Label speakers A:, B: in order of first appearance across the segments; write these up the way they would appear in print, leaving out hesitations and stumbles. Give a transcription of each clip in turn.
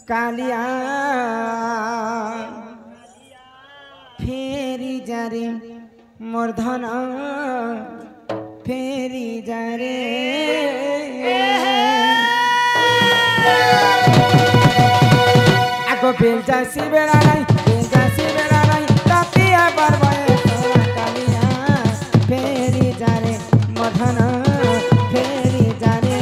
A: कालिया फेरी जारे मूर्धन फेरी जारे आगो बेल जासी बेड़ा नहीं बेल जासी बेड़ा नहीं तातिया बरबाए कालिया फेरी जारे मूर्धन फेरी जारे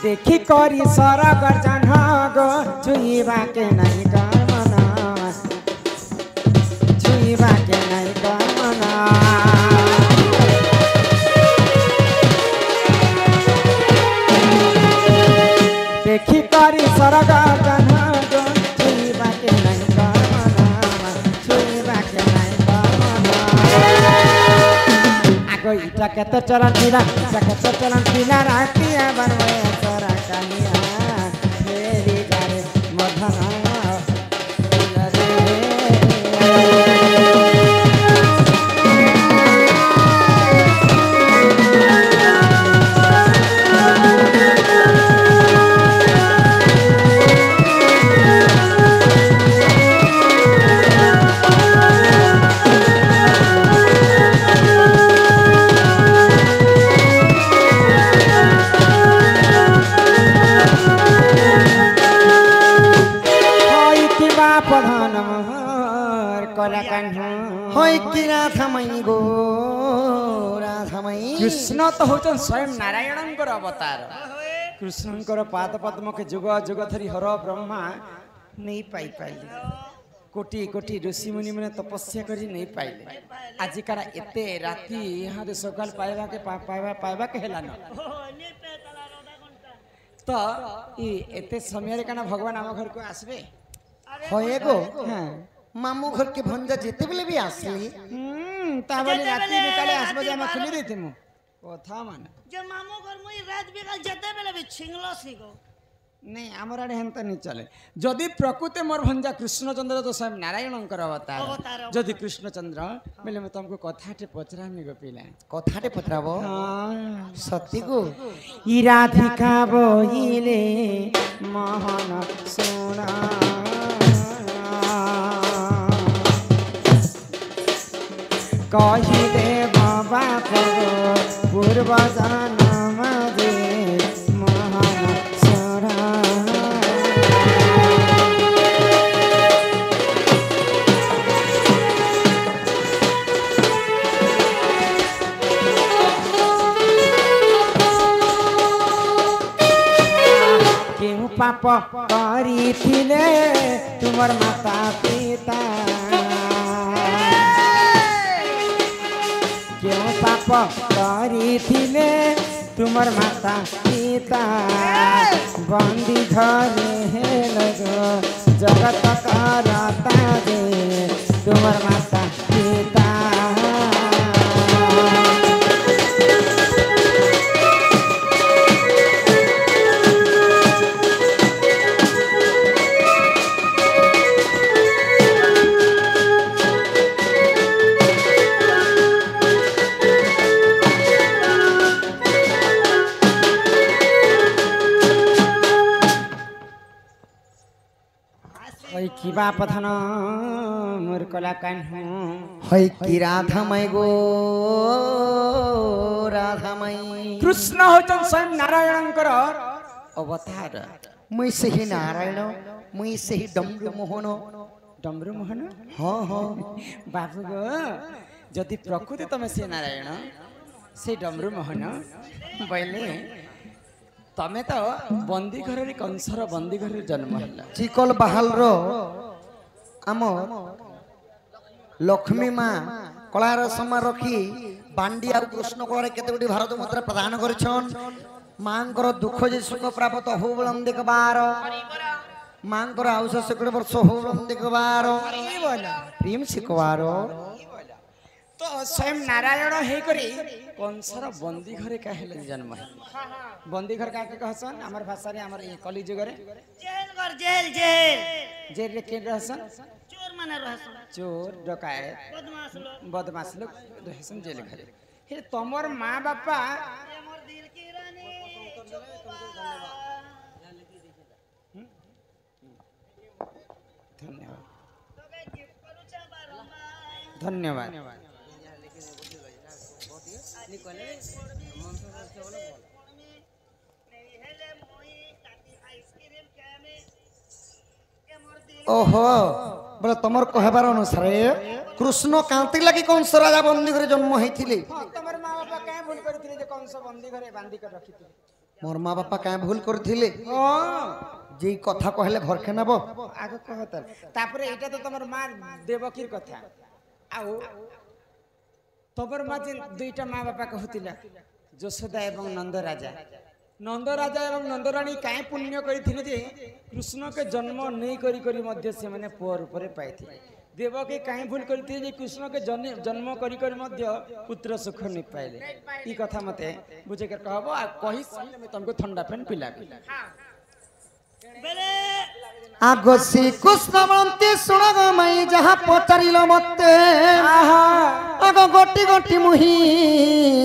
A: देखी करी सारा गर्जन गो छुईबा के नहीं कर मना छुईबा के नहीं कर मना देखी करी सारा गर्जन गो छुईबा के नहीं कर मना छुईबा के नहीं कर मना आगो इटा के तो चलन पीला इटा के तो चलन पीला रातिया बनवे कालिया फेरी जारे मूर्धन कृष्ण तो होचन स्वयं नारायणंकर अवतार कृष्णंकर पाद पद्म के जुग जुग धरी हर ब्रह्मा नहीं पाई पाइले कोटि कोटि ऋषि मुनि मैंने तपस्या करी नहीं पाइले आजिकार एते राति यहाँ सकाल पाइबा के पाइबा के हेलान तो एते समय कना भगवान आम घर को आसबे
B: होए गो मामू घर के भंजा जेते बेले भी आसली
A: ताबली राति निकाले आसबे जे हम खुली देते मु कथा माने
C: जे मामू घर मुई रात बिकाल जेते बेले भी छिंगलो सिगो
A: नहीं आमर आड़े हेंता नहीं चले जदि प्रकृति मोर भंजा कृष्णचंद्र तो स्वयं नारायणंकर अवतार जदि कृष्णचंद्र बेले मैं तुमको कथाटे पचरामी गोपिला
B: कथाटे पचराबो सत्य को
A: ई राधिका बोइले मोहन सोना कही दे बाबा पूर्व जन्म दे मोहन सोना क्यों पाप करी थिले तुमर माता पिता क्यों पाप करी थिले तुमर माता पिता बंदी घरे है लगो जगत करता दे तुमर माता पिता किबा पथन मोर कला कान्हू
B: है कि राधामय गो राधामय
A: कृष्ण होचन स्वयं नारायणंकर अवतार
B: मुई से ही नारायण मुई से ही डमरू मोहन
A: हाँ हाँ बाबू गो जदि प्रकृति तमें से नारायण से डमरू मोहन बोले तमें तो बंदी घर कंसर बंदी घर जन्म है
B: चिकल बाहाल रो आम लक्ष्मी माँ कलार समा रखी बांडी आ कृष्ण कलार केते भारत मुद्रा प्रदान कर माँ दुख जे सुख प्राप्त हो देखबार ମାଙ୍କର ଆଉ 100 ବର୍ଷ ହଉନ୍ତି କବାର ପ୍ରେମ ଶିଖବାର
A: तो स्वयं नारायण हे करी कंसर बंदी घरे काहे जन्म है बंदी घर काके कहसन हमर भाषा रे हमर कली जुग रे
C: जेल कर जेल जेल
A: जेल रे के रहसन
C: चोर माने रहसन
A: चोर डकायत बदमाश लोग रहसन जेल घरे हे तमर माँ बापा
C: ये मोर दिल की रानी चुप
A: धन्यवाद
C: तोके गिफ्ट करू छा बारंबार
A: धन्यवाद
B: ओहो बोले तुमर कहबार अनुसार कृष्ण कांति लगी कंस राजा बंदी घरे जन्म होइथिले
A: तमर माँ बापा काहे भूल करथिले जे कंस बंदी घरे बांधी कर रखिथिले
B: मोर माँ बापा काहे भूल करथिले
A: हां
B: जे कथा कहले घर के नब
A: आगे कहतर तापरे एटा तो तमर माँ देवकीर कथा आउ तमर माँ जे दुईटा माँ बापा कहतिला यशोदा एवं नंद राजा एवं नंदराणी काहे पुण्य करिथिले जे कृष्ण के जन्म नहीं करी करी मध्य से माने पुअर ऊपर पाइथिले देवकी काहे भूल करिथिले जे कृष्ण के जन्म करी करी मध्य पुत्र सुख नहीं पाइले ई कथा मते बुझे के कहबो आ कहि सामने में तुमको ठंडा पेन पिला
C: बेले
B: आगो श्री कृष्ण बंती सुन गो मई जहा पचारिल मते आगो गोटी गोटी मुही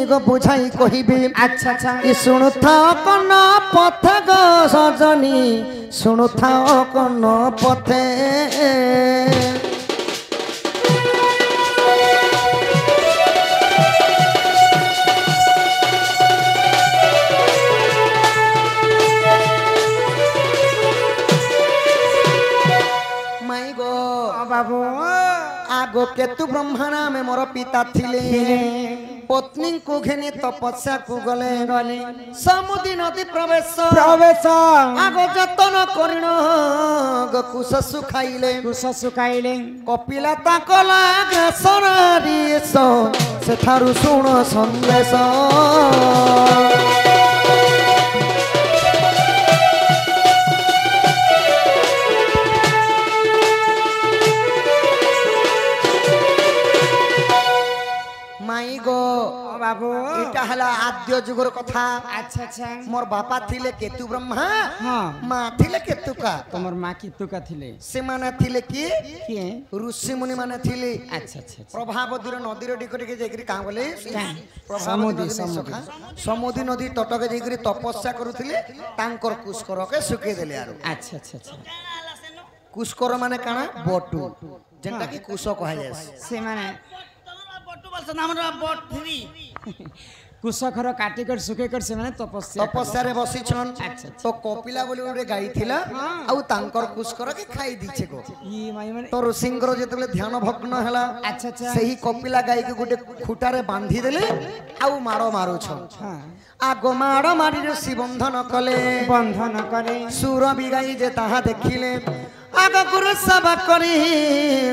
B: गो बुझाई कहिबे
A: अच्छा अच्छा
B: ई सुनुथा कन पथे गो सजनी सुनुथा कन पथे माई गो
A: बाबू
B: आगो केतु ब्रह्मणा में मोर पिता थिले पत्नी को घेनी तपस्या को गले समुद्री नदी प्रवेश आगो जतन करिण गो कुश सुखाइले कपिला ताकला ग्रासरारी से थारु शुण संदेश माई गो
A: बाबू
B: इटा हला आद्य जुगर कथा
A: अच्छा अच्छा
B: मोर बापा थिले केतु ब्रह्मा
A: हाँ
B: माँ थिले केतुका
A: तमर माँ की तुका थिले
B: से माने थिले कि
A: किए
B: ऋषि मुनि माने थिले
A: अच्छा अच्छा अच्छा
B: प्रभावदीर नदीर टिकटिके जाइकरी कां बोले
A: समुद्री,
B: समुद्री नदी तटके जाइकरी तपस्या करुथिले तांकर कुशकर के सुके देले आरो
A: अच्छा अच्छा अच्छा
C: काला सेनो
B: कुशकर माने काना बटु जेंटा कि कुश कहा जाय
A: से माने
C: तमरा बट्टू बलसन हमरा बट थ्री
A: कुशखर काटी कर सुखे कर से माने तपस्या
B: तपस्या रे बसी छन
A: अच्छा।
B: तो कपिला बोली गोटे गाई थिला आउ तांकर कुशकर के खाई दिछे को
A: ई माई माने
B: तो ऋषिंकर जेतले ध्यान भग्न हला
A: अच्छा अच्छा
B: सही कपिला गाई के गोटे खुटारे बांधी देले आउ मारो मारू छन
A: हाँ
B: आगो मारो मारी ऋषि बंधन कले
A: बंधन करे
B: सुर बिगाई जे ताहा देखिले आग गुरु सभा करी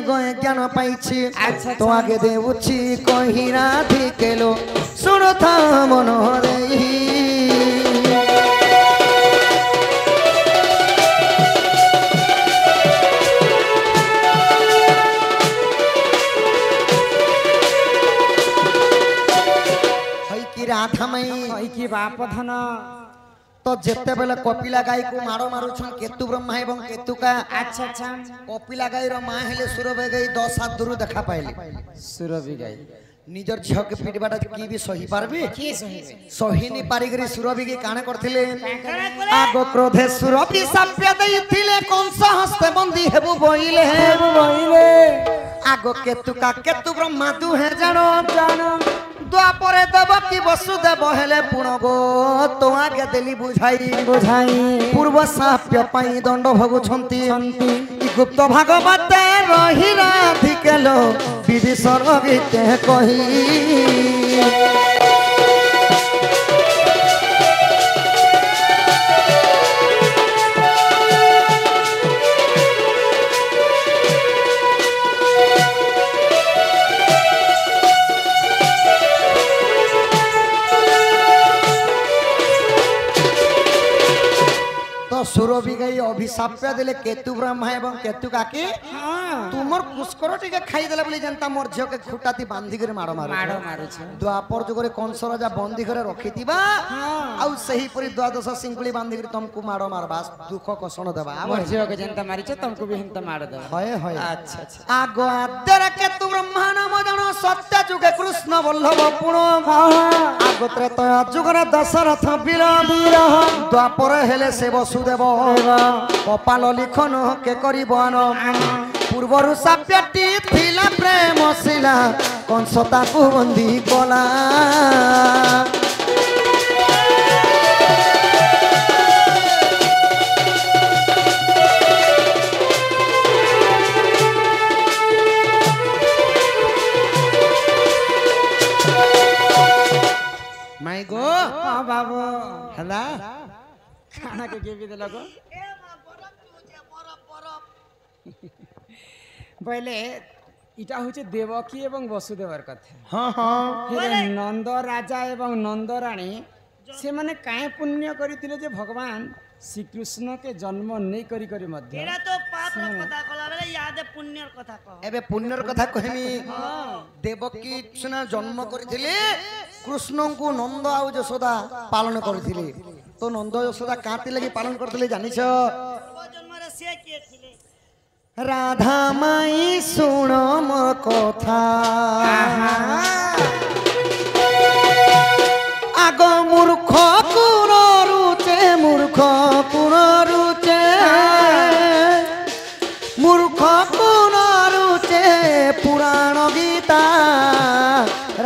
B: गए ज्ञान पाइछि
A: अच्छा,
B: तो आगे देउछि कहि राधि केलो सुन था मन देई हई कि राधा मई
A: ई की बाप धन
B: तो जेते बेले कपिला गाई को मारो मारू छन केतु ब्रह्मा एवं केतुका
A: अच्छा अच्छा
B: कपिला गाई रो मां हेले सुरभे गाई 10 हाथ दूर देखा पाइली
A: सुरभि गाई
B: निजर झियो के पिटबाटा की भी सही पारबी
A: की सही
B: सही नि पारिगरी सुरभि के काने करथिले आगो क्रोधे सुरभि साप्य दैथिले कंस हस्ते बंदी हेबु बइले आगो केतु ब्रह्मा दु हे जानो द्वापरे देवकी वसुदेव हेले पुण गो तो आगे देली बुझाई पूर्व साप्य पाई दंड भगुछंती गुप्त भागवत रही राधिकेलो विधि सर्वगीते कही तो सुरभि गाई এই অভিশাপ দেলে কেতু ব্রহ্মা এবং কেতু কাকি তুমর পুষ্কর টিকে খাই দেলা বলি জানতা মোর ঝিওকে খুঁটাতি বান্ধি করে মাড় মারু
A: ମାଡ଼ ମାରୁଛ
B: দ্বাপর যুগরে কংস রাজা বন্দী করে রখিতিবা আউ সেই পরি দ্বাদশ সিংকুলি বান্ধি করে তমকু মাড় মারবা দুঃখ কষণ দেবা
A: ମୋର ଝିଅକୁ ଯେନ୍ତା ମାରିଛ ତମକୁ ବି ହେନ୍ତା ମାଡ଼ ଦେବ
B: হয় হয়
A: ଆଚ୍ଛା ଆଚ୍ଛା
B: আগ আদ্যরা কেতু ব্রহ্মা নাম জন সত্য যুগে কৃষ্ণ বল্লভ পুণ আগ ত্রেতয়া যুগরে দশরথ বীর বীর দ্বাপর হেলে সে বসুদেব কপাল লিখন কে করিব আন পূর্বরু সাপ্যটি থিলা প্রেম শিলা কংস তাকু বন্দী কলা মাই গো
A: ହଁ ବାବୁ
B: ହେଲା
A: ଖାନା କେ କିଏ ବି ଦେଲ ଗୋ
C: ଏ ମା ବରଫ ପିଉଛେ ବରଫ ବରଫ
A: ବୋଇଲେ ଇଟା ହଉଛି ଦେବକୀ ଏବଂ ବସୁଦେବର କଥା
B: ହଁ ହଁ
A: ହେଲେ ନନ୍ଦ ରାଜା ଏବଂ ନନ୍ଦରାଣୀ ସେମାନେ କାହିଁ ପୁଣ୍ୟ କରିଥିଲେ ଯେ ଭଗବାନ ଶ୍ରୀକୃଷ୍ଣକେ ଜନ୍ମ ନେଇ କରି କରି ମଧ୍ୟ
C: ଏଟା ତ ପାପର କଥା କଲା ବେଲେ ୟାଦେ ପୁଣ୍ୟର କଥା କହ
B: ଏବେ ପୁଣ୍ୟର କଥା କହିମି ଦେବକୀ ସିନା ଜନ୍ମ କରିଥିଲେ କୃଷ୍ଣଙ୍କୁ ନନ୍ଦ ଆଉ ଯଶୋଦା ପାଳନ କରିଥିଲେ ତ ନନ୍ଦ ଯଶୋଦା କାନ୍ତି ଲାଗି ପାଳନ କରିଥିଲେ ଜାଣିଛ
C: ପୂର୍ବ ଜନ୍ମରେ ସେ କିଏ ଥିଲେ
B: রাধা মাই শুণ মোর কথা আগ মূর্খ কুণ রুচে মূর্খ কুণ রুচে মূর্খ কুণ রুচে পুরাণ গীতা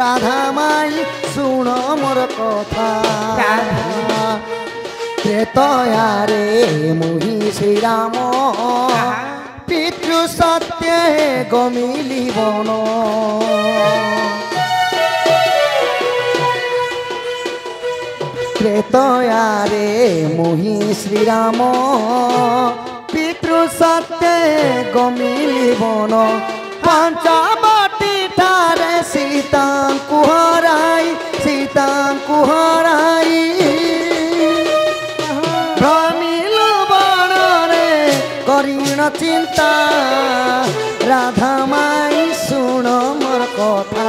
B: রাধা মাই শুণ মোর কথা ত্রেতয়ারে মুহি শ্রীরাম পিতৃ সত্যে গমিলি বন ত্রেতয়ারে মুহি শ্রীরাম পিতৃ সত্যে গমিলি বন পঞ্চবটি ঠারে সীতাঙ্কু হরাই ভ্রমিলু বনরে করিণ চিন্তা রাধা মাই শুণ মোর কথা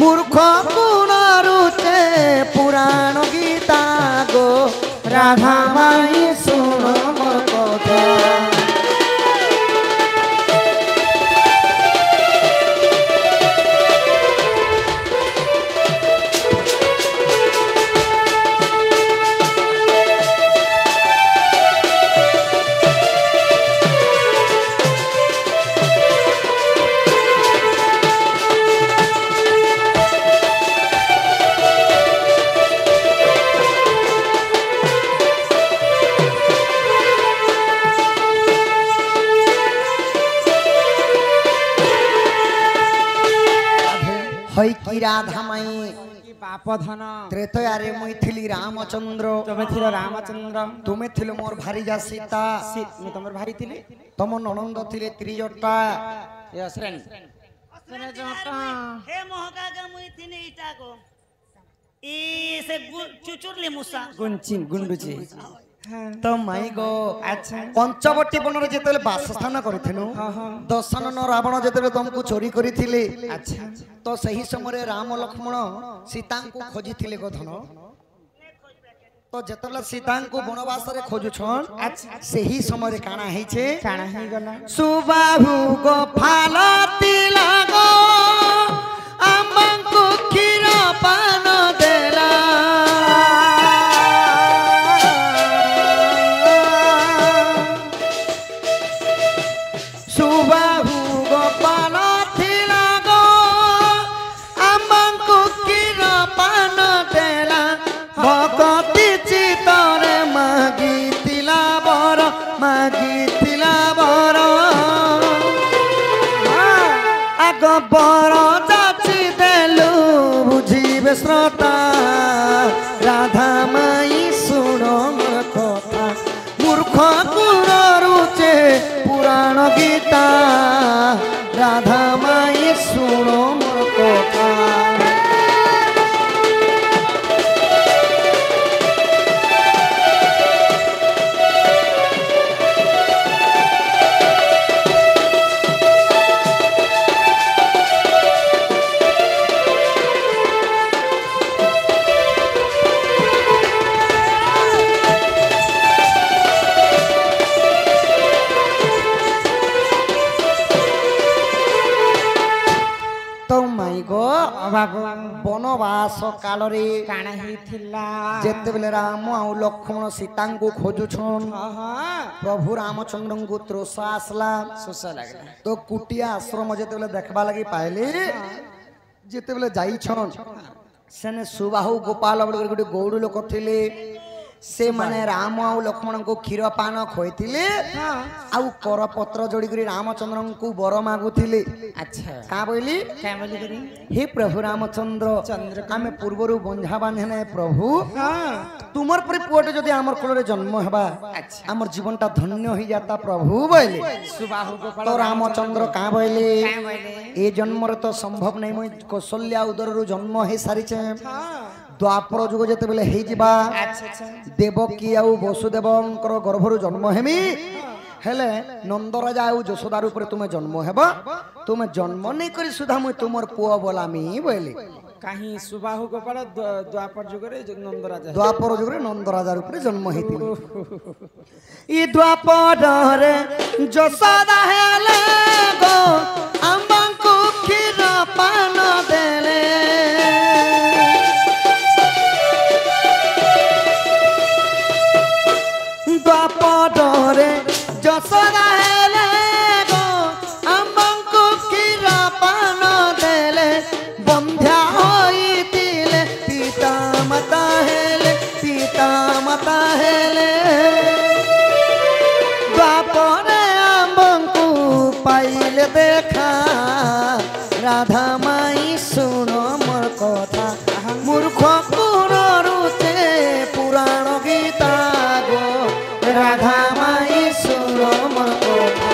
B: মূর্খ কুণ রুচে পুরাণ গীতা গো রাধা মাই শুণ মোর কথা হই কি রাধা মাই
A: କି ବାପ ଧନ
B: ত্রেতয়ারে মুই থিলি রামচন্দ্র
A: ତମେ ଥିଲ ରାମଚନ୍ଦ୍ର
B: তুমি থিল মোর ভারিজা সীতা
A: ମୁଁ ତମର ଭାରି ଥିଲି
B: তম ননন্দ থিলে ত্রিজটা
A: ଏ ଅସରାଣୀ
C: हे मोहका के मुई थिनी इटा को ई से चुचुरली मुसा
A: ଗୁଣ୍ଡୁଚି
B: তো মাই গো
A: আচ্ছা
B: পঞ্চবটী বনরে যেতেলে বাসস্থান করিথিনু দশানন রাবণ যেতেলে তমকু চোরি করিথিলে
A: আচ্ছা
B: তো সেই সময়ে রাম লক্ষ্মণ সীতাঙ্কু খোঁজিথিলে গো ধন তো যেতলে সীতাঙ্কু বনবাসরে খোঁজুছন সেই সময়ে কানা হইছে
A: କାଣା ହେଇଗଲା
B: সুবাহু গো ফালতি লাগো আমঙ্কু ক্ষীর পান দেলা সুবাহু গো ফালতি লাগো আমঙ্কু ক্ষীর পান দেলা ভগতি চিতরে মাগিতিলা বর আগ বর যাচি দেলু বুঝিবে শ্রোতা রাধা মাই শুণ মোর কথা মূর্খ কুণ রুচে পুরাণ গীতা রাধা মাই শুণ মোর কথা
A: ବାବୁ
B: ବନବାସ କାଳରେ
A: କାଣା ହେଇଥିଲା
B: ଯେତେବେଳେ ରାମ ଆଉ ଲକ୍ଷ୍ମଣ ସୀତାଙ୍କୁ ଖୋଜୁଛନ୍
A: ହଁ ହଁ
B: ପ୍ରଭୁ ରାମଚନ୍ଦ୍ରଙ୍କୁ ତ୍ରୋଷ ଆସିଲା
A: ଶୋଷ ଲାଗିଲା
B: ତ କୁଟିଆ ଆଶ୍ରମ ଯେତେବେଳେ ଦେଖବା ଲାଗି ପାଇଲେ ଯେତେବେଳେ ଯାଇଛନ୍ ସେନେ ସୁବାହୁ ଗୋପାଳ ବୋଲି ଗୋଟେ ଗୌଡ଼ ଲୋକ ଥିଲେ ସେମାନେ ରାମ ଆଉ ଲକ୍ଷ୍ମଣଙ୍କୁ କ୍ଷୀର ପାନ ଖୋଇଥିଲେ ଆଉ କରପତ୍ର ଯୋଡ଼ିକରି ରାମଚନ୍ଦ୍ରଙ୍କୁ ବର ମାଗୁଥିଲେ
A: ଆଚ୍ଛା
B: କାଁ ବୋଇଲି
A: କାଁ ବୋଲି କରି
B: हे प्रभु रामचंद्र आमे पूर्वरु बंझा बांधे प्रभु तुमर पर पुअटे जदि आमर कोलरे जन्म हेबा आमर जीवनटा धन्य हो जाता प्रभु बोले
A: सुबाहु गोपाल
B: तो रामचंद्र का बोले
A: कां बोले
B: ए जन्म रे तो संभव नहीं मैं कौशल्या उदररु जन्म हे सारिछे द्वापर जुग जेते बेले हे जिबा
A: अच्छा अच्छा
B: देवकी आउ वसुदेवंकर गर्भरु जन्म हेमी हेले नंदराजा आउ यशोदार ऊपर तुमे जन्म हेबा तुमे जन्म नहीं करी सुधा मुई तुमर पुआ बोलामी बोले
A: काहे सुबाहु गोपाल द्वापर जुगरे नंदराजा
B: द्वापर जुगरे नंदराजा ऊपर जन्म हेतिले ई द्वापर रे यशोदा हेले गो अम्बांकु खीर पान देले द्वापर रे यशोदा हेले गो अम्बांकु खीर पान देले बंध्या होइतिले पिता माता हेले द्वापरे अम्बांकु पाइले देखा राधा माई सुनो मोर कथा मूर्ख कुरुते पुराण गीता गो राधा माई सुनो मोर कथा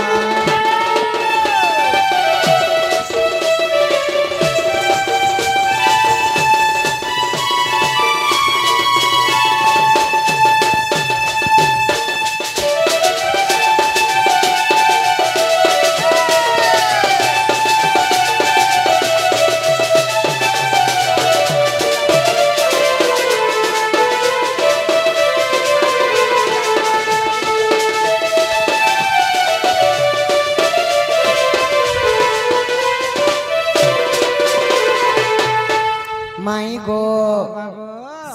B: माई गो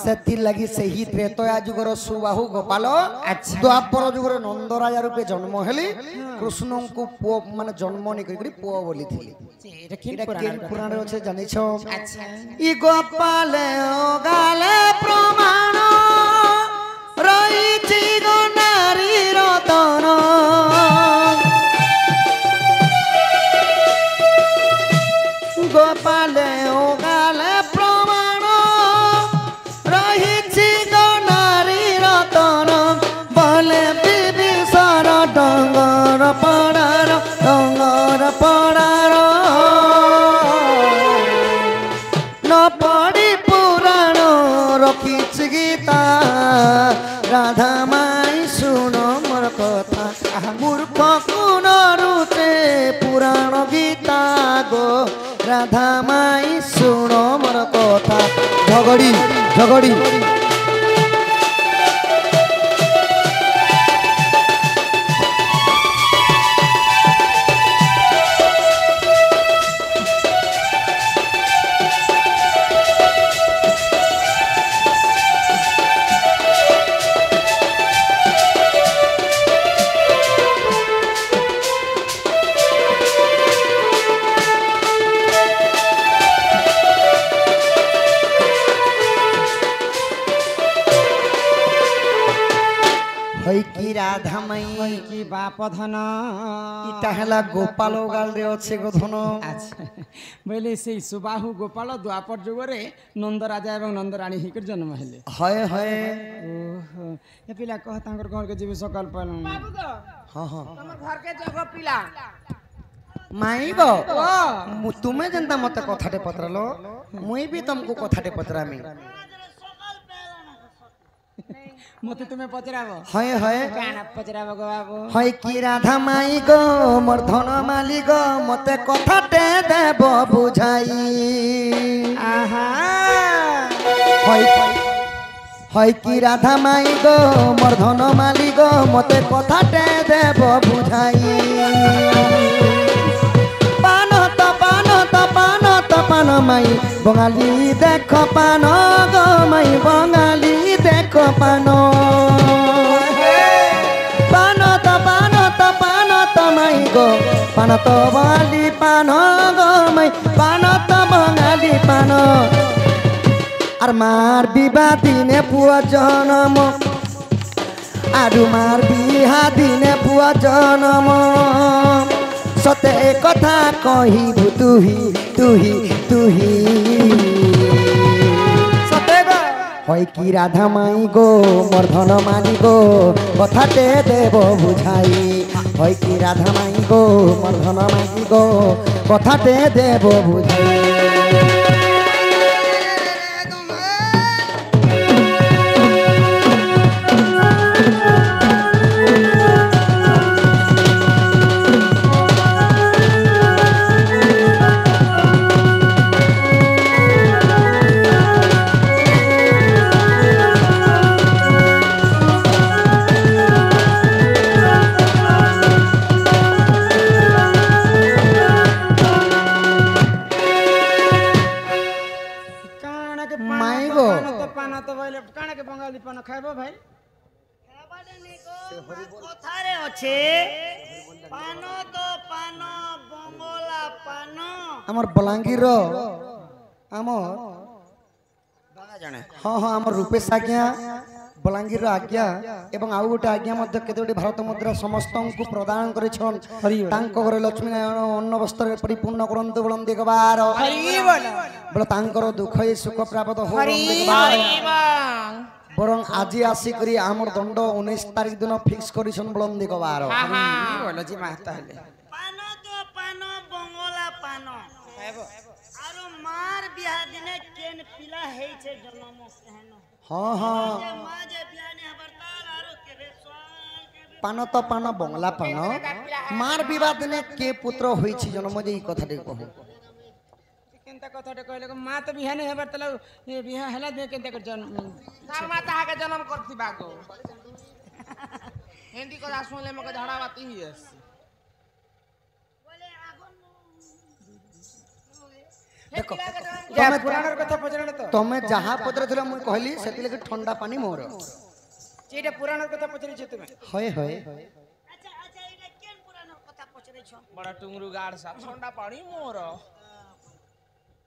B: सेथि लगी सही त्रेतया जुगर सुबाहु गोपाल
A: अच्छा
B: द्वापर जुगर नंदराजा रूपे जन्म हेली कृष्ण को पुओ माने जन्म नि करी पुओ बोली थिली
A: एटा किन
B: एटा
A: पुराण
B: केन पुराण रे जानि छ
A: अच्छा
B: ई गोपाल गाले प्रमाण रहिछि गो नारी रतन गोपाल गाले प्रमाण रहिछि गो नारी रतन बोले विभीषण डंगर पड़ार न पड़ी पुराण रखिछि गीता राधा माई सुनो मोर कथा मूर्ख कुन रुते पुराण गीता गो राधा माई सुनो मोर कथा झगड़ी झगड़ी हई की राधा मई
A: की बाप धन
B: इटा हला गोपाल गाल रे अच्छे गो धन
A: अच्छा बोले से सुबाहु गोपाल द्वापर जुगरे नंदराजा एवं नंदरानी हिकर जन्म हेले
B: हय हय
A: ओहो ए पिला कह तांकर घर के जीवे सकाल पालन
B: हां हां
A: हमर घर के जगह पिला
B: माई गो तुमे जनता मते कथाटे पत्रलो मुई भी तुमको कथाटे पत्रामी
A: मते तुम्हें पचराबो
B: हय हय
A: काना पचराबो गो बाबू
B: हय की राधा माई गो मोर धन माली गो मते कथाटे देब बुझाई
A: आहा
B: हय हय की राधा माई गो मोर धन माली गो मते कथाटे देब बुझाई पान त पान माई বঙালী দেখ পান গো মাই বঙালী দেখ পান পানত মাই গো পানত বঙালী পান গো মাই পানত বঙালী পান আর মার বিবাহ দিনে পুয়া জনম আর মার বিহা দিনে পুয়া জনম সতে কথা কহিবু তুহি তুহি তুহি সতে হয় কি রাধা মাই গো মোর ধন মানি গো কথাতে দেব বুঝাই হয় কি রাধা মাই গো মোর ধন মানি গো কথাতে দেব বুঝাই
A: বঙ্গালী পান খাইব ভাই
C: কথারে আছে পান তো পান বঙ্গলা পান
B: আমার বলাঙ্গীর আমার হ্যাঁ হ্যাঁ আমার রূপেশ আজ্ঞা বলাঙ্গীর আজ্ঞা এবং আউ গোটে আজ্ঞা মধ্যে কেতোটি ভারত মুদ্রা সমস্ত প্রদান করেছন তাঙ্ক ঘরে লক্ষ্মী নারায়ণ অন্ন বস্ত্রে পরিপূর্ণ করন্তু বলন দেখবার বলে তাঙ্কর দুঃখ সুখ প্রাপ্ত হোক বরং আজি আসি করি আমার দণ্ড 19 তারিখ দিন ফিক্স করিছন বলন দেখবার
A: বলছি মা তাহলে
C: পান তো পান বঙ্গলা পান আর মার বিয়া দিনে কেন পিলা হেইছে জন্ম কেন
B: হ্যাঁ হ্যাঁ
C: মা যে বিয়া নে হবার তার আর কেবে সোয়াল
B: পান তো পান বংলা পান মার বিবাহ দিনে কে পুত্র হইছি জন্ম যে এই কথাটি কহু
A: কেনতা কথাটা কইলে মা তো বিহা নেই হবার তাহলে বিহা হেলা দিয়ে কেনতা কর জন্ম
D: তার মা তাহাকে জন্ম করতি বাগো হিন্দি কথা শুনলে মকে ঝাড়া বাতি হই আসছে
C: বলে আগুন
B: দেখো
A: পুরাণের কথা পছরে তো
B: তুমি যাহা পদরে থিলা মুই কইলি সেতি লাগি ঠান্ডা পানি মোর
A: যেটা পুরাণের কথা পছরেছ তুমি
B: হয় হয়
C: আচ্ছা আচ্ছা এটা কেন পুরানোর কথা পছরেছ
D: বড় টুংরু গাড় সা ঠান্ডা পানি মোর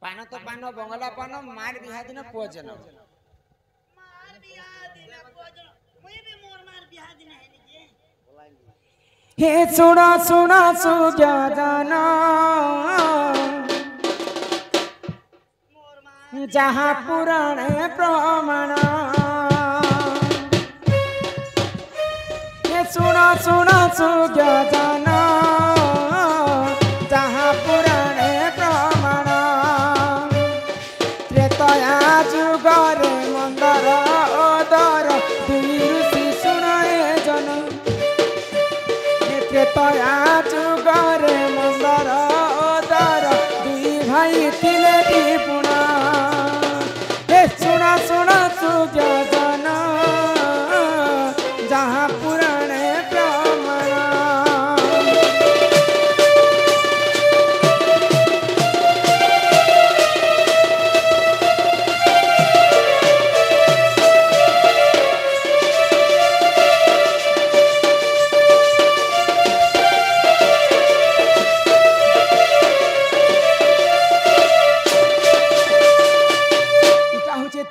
A: পান তো পান বঙ্গলা পান মার বিহা দিন পুଅ জন্ম
C: মার বিয়া দিনে পজন মুই বি মোর মার বিয়া দিনে হেনি যে
A: হে সুনা সুনা সুজা জানা
C: মোর মা
A: যাহা পুরাণে প্রমাণ হে সুনা সুনা সুজা জানা যাহা পুরাণে প্রমাণ ত্রেতয়া যুগরে মন্দর ওদর দুই ঋষি শুনায়ে জন ত্রেতয়া যুগরে মন্দর ওদর দুই ভাই ଥିଲେ টিপুଣା হে শুনা শুনা সুজা জানা যাহা পুরাণে প্রমাণ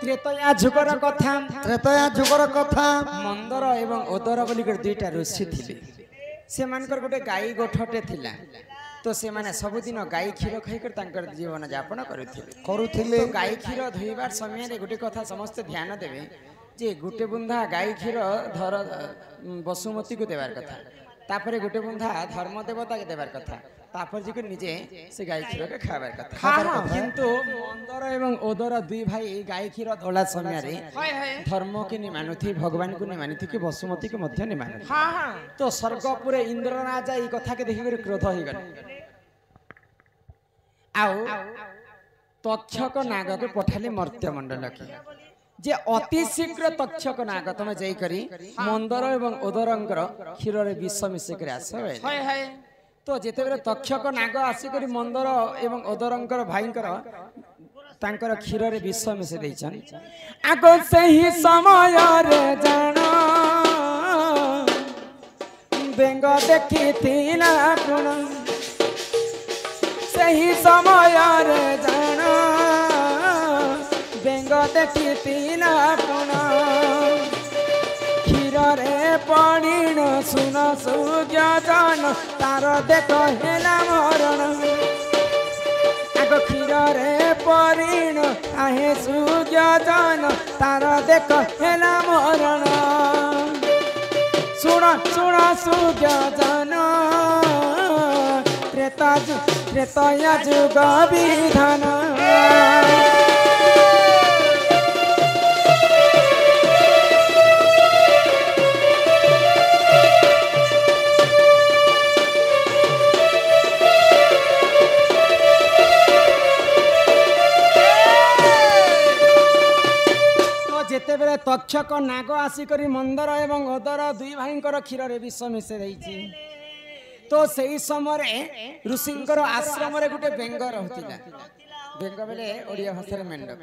A: ত্রেতয়া যুগର କଥା
B: ত্রেতয়া যুগর কথা
A: ମନ୍ଦର ଏବଂ ଓଦର ବୋଲିକରି ଦୁଇଟା ଋଷି ଥିଲେ ସେମାନଙ୍କର ଗୋଟେ ଗାଈ ଗୋଠଟେ ଥିଲା ତ ସେମାନେ ସବୁଦିନ ଗାଈ କ୍ଷୀର ଖାଇକରି ତାଙ୍କର ଜୀବନ ଯାପନ କରୁଥିଲେ ଗାଈ କ୍ଷୀର ଧୋଇବାର ସମୟରେ ଗୋଟେ କଥା ସମସ୍ତେ ଧ୍ୟାନ ଦେବେ ଯେ ଗୋଟେ ବୁନ୍ଦା ଗାଈ କ୍ଷୀର ଧର ବସୁମତୀକୁ ଦେବାର କଥା ତାପରେ ଗୋଟେ ବୁନ୍ଦା ଧର୍ମ ଦେବତାକୁ ଦେବାର କଥା ତାପରେ ଯେ ନିଜେ ସେ ଗାଈ କ୍ଷୀରকে ଖାଇବାର କଥା କିନ୍ତୁ ମନ୍ଦର ଏବଂ ଓଦର ଦୁଇ ଭାଇ ଗାଈ କ୍ଷୀର ଧୋଲା ସମୟରେ ଧର୍ମକୁ ନି ମାନୁଥି ଭଗବାନକୁ ନି ମାନୁଥି କି ବସୁମତୀକୁ ମଧ୍ୟ ନି ମାନୁଥି ତ ସ୍ୱର୍ଗପୁରେ ଇନ୍ଦ୍ର ରାଜା এই কথাকে ଦେଖିକରି କ୍ରୋଧ ହେଇଗଲେ ଆଉ ତକ୍ଷକ ନାଗକୁ ପଠାଲି ମର୍ତ୍ତ୍ୟମଣ୍ଡଳକୁ ଯେ ଅତି ଶୀଘ୍ର ତକ୍ଷକ ନାଗ ତମେ ଯାଇକରି ମନ୍ଦର ଏବଂ ଓଦରଙ୍କର କ୍ଷୀରରେ ବିଷ ମିଶିକରି ଆସ ତ ଯେତେବେଳେ ତକ୍ଷକ ନାଗ ଆସିକରି ମନ୍ଦର ଏବଂ ଓଦରଙ୍କର ଭାଇଙ୍କର तांकर क्षीर रे विष मिसे देछन आगो सही समय रे जान बेंग देखिथिला गुण सही समय रे जान बेंग देखिथिला गुण क्षीर रे पड़िण सुन सूर्य जान तार देख हेला मरण आग क्षीर रे पड़िण आहे सूर्य जान तार देख हेला मरण सुण सुण सूर्य जान त्रेतया जुग विधान जेतेबेले तक्षक नाग आसिक मंदर एवं अदर दुई भाईंकर क्षीर रे विष मिसे देइछि तो सही समय ऋषिंकर आश्रम रे गुटे बेंग रहतिला बेंग बेले ओडिया भाषा रे मेंढक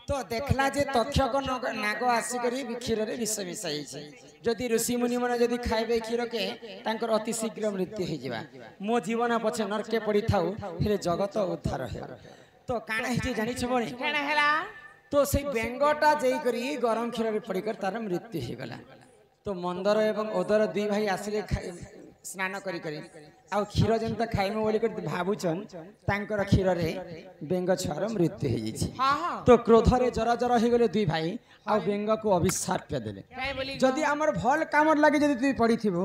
A: तो देखला जे तक्षक नाग आसिक क्षीर रे विष मिसाइछि जदि ऋषि मुनि मन जदि खाइबे क्षीर के तांकर अति शीघ्र मृत्यु हो जिबा मो जीवन पछे नरके पड़ी थाउ हेले जगत उद्धार हे तो काना हिची जानि छबनी
D: केना हेला
A: तो से बेंगटा जई करी गरम क्षीर रे पड़ी कर तार मृत्यु हो गला तो मंदर एवं ओदर दुई भाई आसिले स्नान करी करी आ क्षीर जेंता खाइमो बोली कर भाबुचन तांकर क्षीर रे बेंग छुआर मृत्यु हो जाइछि तो क्रोध रे जरा जरा हो गले दुई भाई आ बेंग को अभिशाप देले जदि हमर भल कामर लागे जदि तू पड़ी थिबो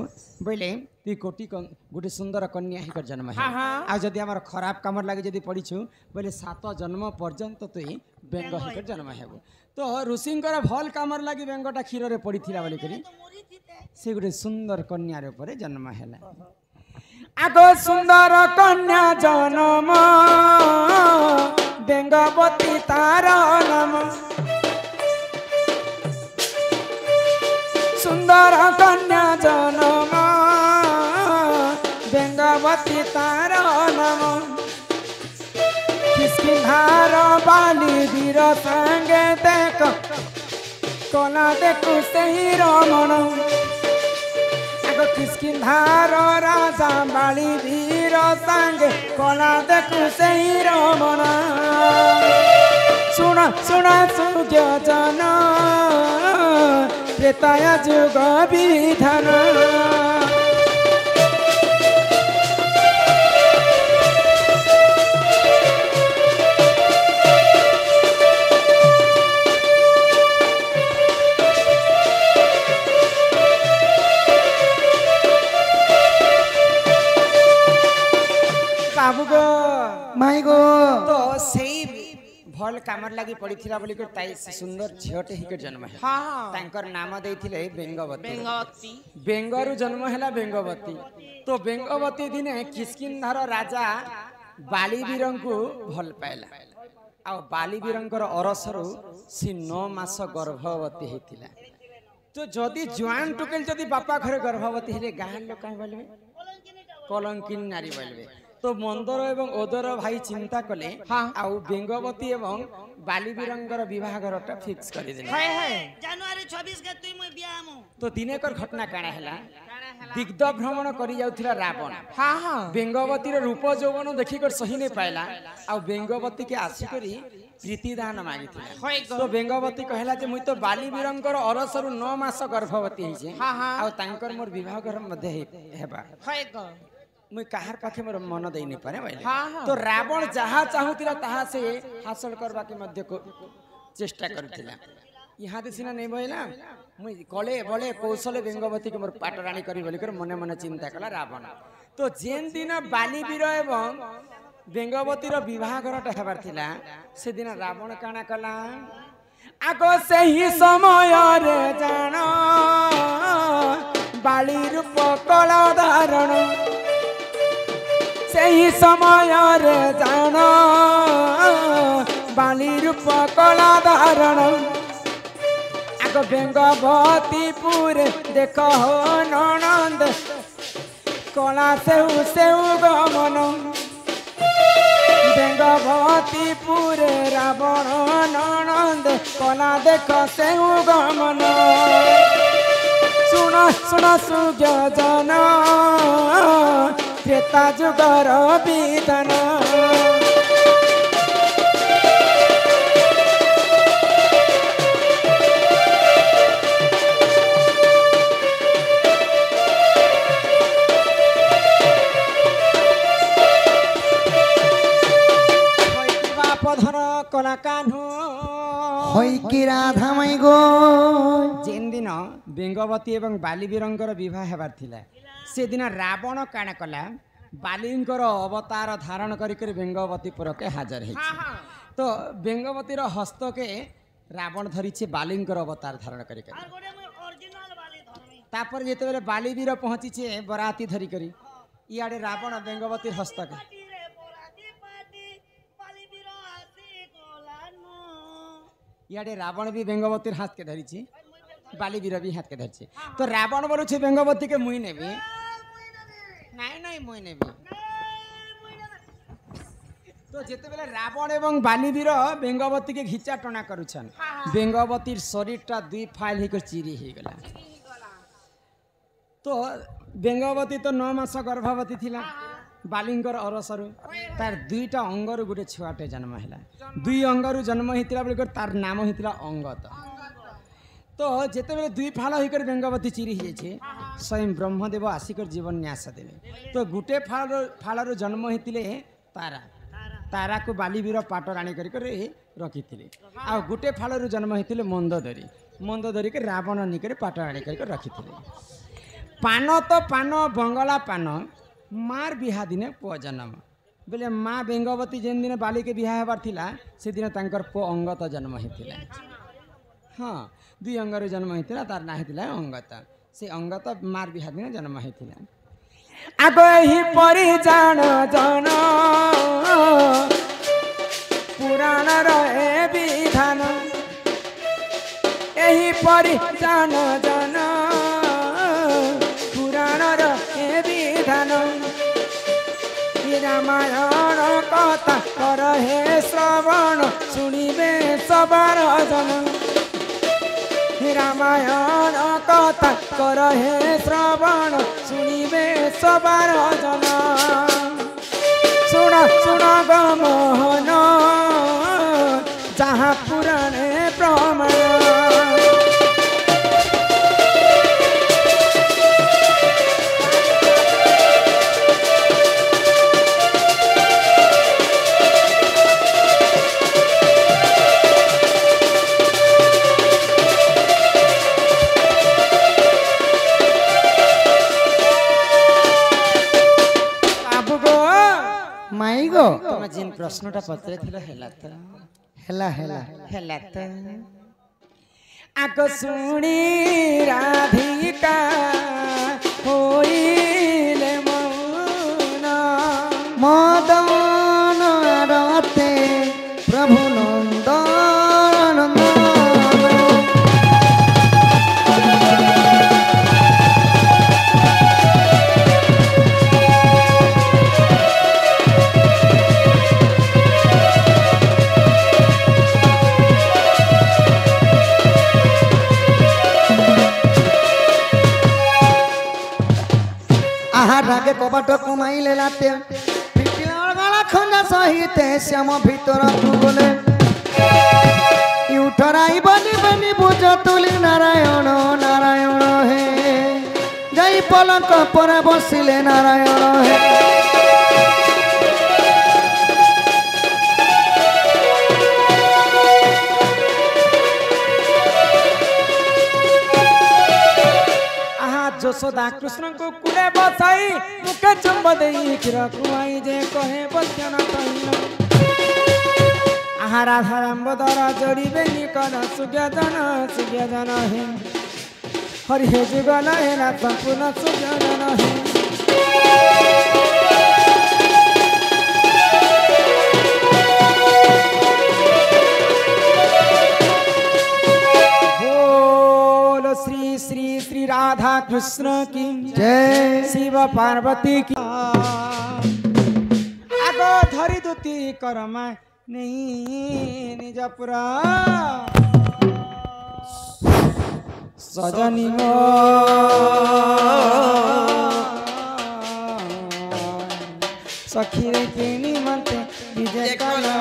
A: बोले तू कोटी गुटे सुंदर कन्या ही कर जन्म है आ जदि हमर खराब कामर लागे जदि पड़ीछु बोले 7 जन्म पर्यंत तू बेंग ही कर जन्म हेबो तो ऋषिंकर भल कामर लागे बेंगटा क्षीर रे पड़ी थिला बोली करी से गुटे सुंदर कन्या रे ऊपर जन्म हैला आगो सुंदर कन्या जन्म बेंगवती तार नाम सुंदर कन्या जन्म बेंगवती तार नाम किसकिंधार बाली वीर संगे देख कोला देखु सही रमण किसकिंधार राजा बाली वीर संगे कोला देखु सही रमण सुन सुन सूर्य जन त्रेतया जुग विधान बाबू गो
B: माई गो
A: तो सही भल कामर लागी पड़ी थिला बोली कर ताई सुंदर झियोटे ही के जन्म है
D: हां
A: तांकर नाम देइथिले बेंगवती
D: बेंगवती
A: बेंगरु जन्म हैला बेंगवती तो बेंगवती दिने किसकिंधार राजा बालीवीरंकु भल पाइला आ बालीवीरंकर अरसरु सी 9 मास गर्भवती हेतिला तो जदि जुआन टुकेल जदि बापा घरे गर्भवती हेले गां लोक काई बोलबे कलंकिन नारी बोलबे तो मंदर एवं ओदर भाई चिंता कले आउ बेंगवती एवं बालीवीरंकर विवाहरटा फिक्स कर देले
C: जनवरी 26 के तुई मु बियामु
A: तो दिनेकर घटना काना हैला दिग्ध भ्रमण करी जाउथिला रावण बेंगवती रो रूप यौवन देखि कर सही नै पाइला आ बेंगवती के आसी करी प्रीतिदान मागिथिला तो बेंगवती कहला जे मुई तो बालीवीरंकर अरसरु 9 मास गर्भवती हिजे आ तांकर मोर विवाह घर मध्ये हेबा मुई कहार पाखे मोर मन देई नै पारे भाई तो रावण जहा चाहुतिला ताहा से हासिल करबा के मध्य को चेष्टा करथिला यहाँ सिना नहीं भइला मुई कले बले कौशल बेंगवती के मोर पाटराणी करी बोली कर मने मने चिंता कला रावण तो जेन दिन बालीवीर एवं बेंगवती रो विवाह घरटा हेबार थिला से दिन रावण काना कला आगो से ही समय रे जान बाली रूप कला धारण से ही समय रे जान बाली रूप कला धारण आगो बेंगवती पुर देख हो ननंद कला सेउ सेउ गमन बेंगवती बेंगवतीपुरे रावण ननंद कला देख से गमन सुन सुन सुजन त्रेता जुगर विधान कला कान्हू
B: होई कि राधा माई गो
A: जेन दिन बेंगवती एवं बालीवीरंकर विवाह हेबार थिला से दिन रावण काण कला बालींकर अवतार धारण करी बेंगवतीपुर के हाजर है तो बेंगवतीर हस्त के रावण धरी बालींकर अवतार धारण करी तापर जेते बेले बालीवीर पहुंची बराती धरी करी इयाडे रावण बेंगवतीर हस्त के इयाडे रावण भी बेंगवतीर हाथ के धरी बालीवीर भी हाथ के धरी तो रावण बोलू बेंगवती के मुई नेबी नहीं नहीं मुई नेबी तो जेते बेले रावण एवं बालीवीर बेंगवती के घिचा टना करुछन बेंगवतीर शरीरटा दुई फाइल होकर चिरी हो गला तो बेंगवती तो 9 मास गर्भवती थिला बालिंगर अरसरु तार दुईटा अंगरु गोटे छुआटे जन्म है दुई अंगरु जन्म होता बेले तार नाम होता अंगत तो जिते बेले दुई फाल होकर बेंगवती चिरी हो स्वयं ब्रह्मदेव आसिकर जीवन न्यास देले तो गोटे फालर जन्म होते तारा तारा को बालीवीर पाट राणी कर रखी आ गोटे फालर जन्म होते मंदोदरी के रावण निकर पाट राणी कर रखी पान तो पान बंगला पान मार बिहा दिने पुआ जन्म बोले माँ बेंगवती जेन दिन बाली के बिहा हेबार थिला से दिन तांकर पुआ अंगत जन्म होता हाँ दुई अंगर जन्म होता तार ना होता अंगत से अंगत मार बिहा दिन जन्म होता आग ही परी जान जन पुराण रहे विधान यही परी जान जन पुराण रहे विधान रामायण कथा कर हे श्रवण शुणिबे सबार जन रामायण कथा कर हे श्रवण शुणिबे सबार जन सुन सुन गमोहन जहाँ पुराणे प्रमाण तुम जिन प्रश्नटा पचरे थिला हेला त आग सुनी राधिका होइले मौन
B: मदन रते प्रभु नंदन रागे कबाट कमाइले लाते पिटिला खंजा सहिते श्याम भीतर गले उठराई बनी बनी बुझ तुली नारायण नारायण हे जाई पलक पर बसिले नारायण हे
A: यशोदा कृष्ण को कुले बसाई मुके चंब देई किरा कुआई जे कहे बचन कहिन आहा राधा राम दरा जोड़ीबे निकन सुग्या जन हे हरि हे जुगल हे ना संपूर्ण सुग्या जन हे श्री राधा कृष्ण की
B: जय
A: शिव पार्वती की आगो धरी दुती करमा नहीं निजपुरा सजनी मो सखीरे किणी मते विजय कला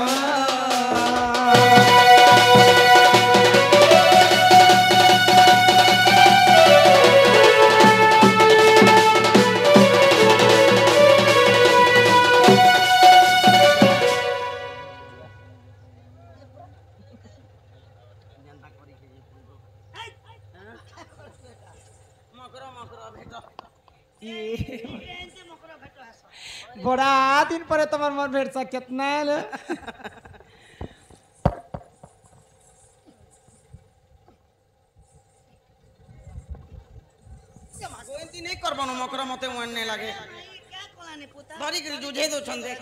A: बड़ा दिन पर तुम्हार मन भेट सा कितना है
C: गोइंती नहीं करबनो मकरा मते मन नहीं लागे क्या कोलानी पुता धरी कर जुझे दो छन देख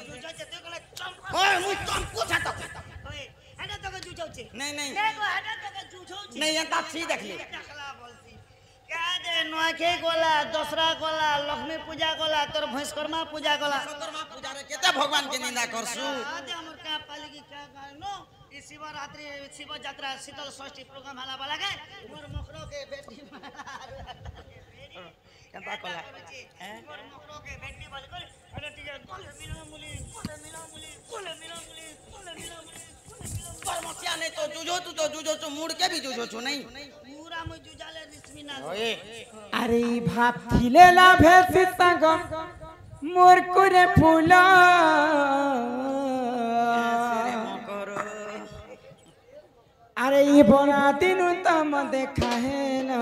C: ओए मु चंपू छात ओए हटा तो जुझौचे नहीं नहीं देखो हटा तो जुझौचे नहीं ये ताछी देख ले क्या दे नोखे गोला दसरा गोला लक्ष्मी पूजा गोला तोर भैंसकर्मा पूजा गोला भैंसकर्मा पूजा रे केते भगवान के निंदा करसु आदे हमर का पाली की क्या गानो ई शिवरात्रि शिव यात्रा शीतल षष्ठी प्रोग्राम हला वाला के मोर मकरो के बेटी केता कोला मोर मकरो के बेटी बोल कर अरे टीचर बोल मिलो मुली बोल मिलो मुली परमसिया नहीं तो जुझो तू मुड़ के भी जुझो छु नहीं पूरा मु जुझाले रिस्मिना
A: अरे भात खिलेला भेसी संग मोर कुरे फूला अरे ये बड़ा दिन तम देखा है ना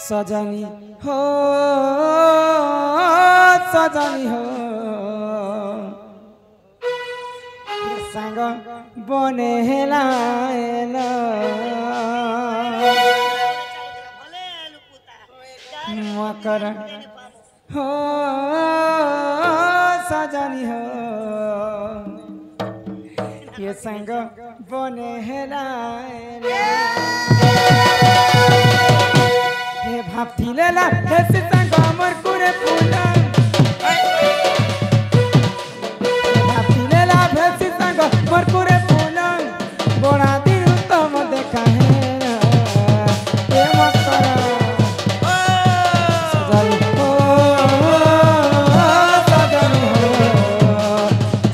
A: सजनी हो संग बने हेला मकर हो सजनी हो ये संग बने हेला हे भाप्ती लेला हे संग अमर कुरे फूला मरकुरे फूला बड़ा दिन तम देखा है ये मत कर सजनी हो